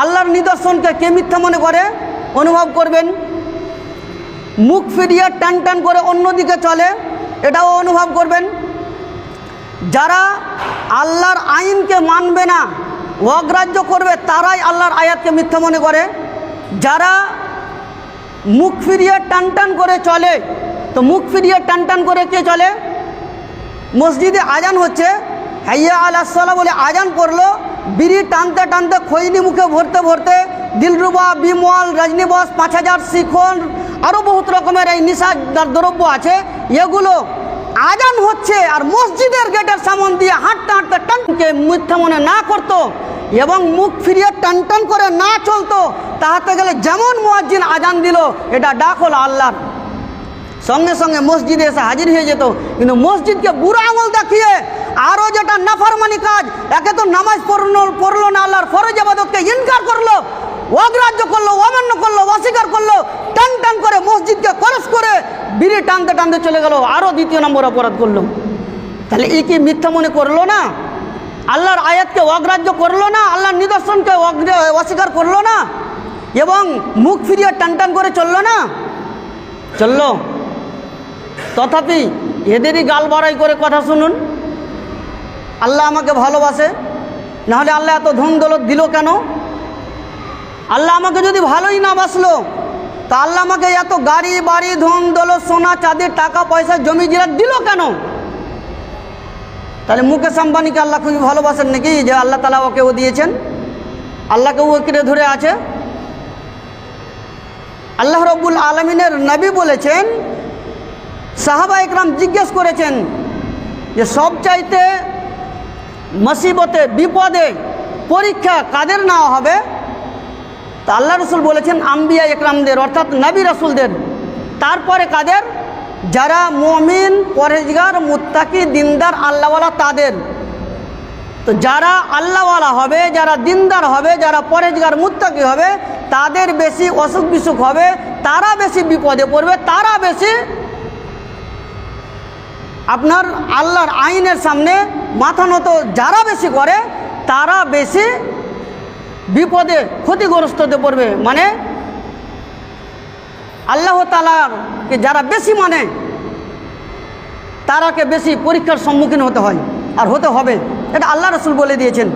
আল্লাহর নিদর্শনকে কে মিথ্যা মনে করে অনুভব করবেন। মুখ ফিরিয়ে টান টান করে অন্যদিকে চলে, এটাও অনুভব করবেন। যারা আল্লাহর আইনকে মানবে না, অগ্রাহ্য করবে, তারাই আল্লাহর আয়াতকে মিথ্যা মনে করে। যারা মুখ ফিরিয়ে টান টান করে চলে, তো মুখ ফিরিয়ে টান টান করে কে চলে? মসজিদে আজান হচ্ছে, হাইয়া আলাস সালাহ বলে আজান করলো, বিড়ি টানতে টানতে খৈনি মুখে ভরতে ভরতে দিলরুবা, বিমল, রজনীবস, 5000 শিখন, আরও বহুত রকমের এই নিশার দ্রব্য আছে, এগুলো আজান হচ্ছে আর মসজিদের গেটের সামন দিয়ে হাঁটতে হাঁটতে টানকে মিথ্যা মনে না করতো এবং মুখ ফিরিয়ে টান টান করে না চলতো, তাহাতে গেলে যেমন মুয়াজ্জিন আজান দিল, এটা ডাক হলো আল্লাহর, সঙ্গে সঙ্গে মসজিদে এসে হাজির হয়ে যেত। কিন্তু মসজিদকে বুড়ো আঙুল দেখিয়ে আরও যেটা নাফরমানি কাজ, একে তো নামাজ পড়লো না, আল্লাহর ফরজ ইবাদতকে ইনকার করলো, অগ্রাহ্য করলো, অমান্য করলো, অস্বীকার করলো, টান টান করে মসজিদকে খরচ করে বিড়ি টানতে টানতে চলে গেল, আরও দ্বিতীয় নম্বর অপরাধ করলো। তাহলে এই কি মিথ্যা মনে করলো না? আল্লাহর আয়াতকে অগ্রাহ্য করলো না, আল্লাহর নিদর্শনকে অস্বীকার করলো না, এবং মুখ ফিরিয়ে টান টান করে চললো না? চললো। তথাপি এদেরই গাল বাড়াই করে কথা শুনুন, আল্লাহ আমাকে ভালোবাসে, নাহলে আল্লাহ এত ধন দৌলত দিল কেন? আল্লাহ আমাকে যদি ভালোই না বাসলো, তা আল্লাহ আমাকে এত গাড়ি বাড়ি, ধন দৌলত, সোনা চাঁদি, টাকা পয়সা, জমি জিরা দিল কেন? তাহলে মুকেশ আম্বানিকে আল্লাহ খুবই ভালোবাসেন নাকি, যে আল্লাহ তালা ওকেও দিয়েছেন, আল্লাহকে ও কিরে ধরে আছে? আল্লাহ রব্বুল আলমিনের নবী বলেছেন, সাহাবা একরাম জিজ্ঞেস করেছেন যে সবচাইতে মুসিবতে, বিপদে, পরীক্ষা কাদের নেওয়া হবে? তা আল্লাহ রসুল বলেছেন আম্বিয়া একরামদের, অর্থাৎ নবী রসুলদের। তারপরে কাদের? যারা মুমিন, পরহেজগার, মুত্তাকি, দিনদার, আল্লাহওয়ালা, তাদের। তো যারা আল্লাহওয়ালা হবে, যারা দিনদার হবে, যারা পরহেজগার, মুত্তাকি হবে, তাদের বেশি অসুখ বিসুখ হবে, তারা বেশি বিপদে পড়বে, তারা বেশি আপনার আল্লাহর আইনের সামনে মাথা নত যারা বেশি করে, তারা বেশি বিপদে, ক্ষতিগ্রস্ত হতে পড়বে। মানে আল্লাহ তাআলাকে যারা বেশি মানে, তারাকে বেশি পরীক্ষার সম্মুখীন হতে হয় আর হতে হবে, এটা আল্লাহ রসুল বলে দিয়েছেন।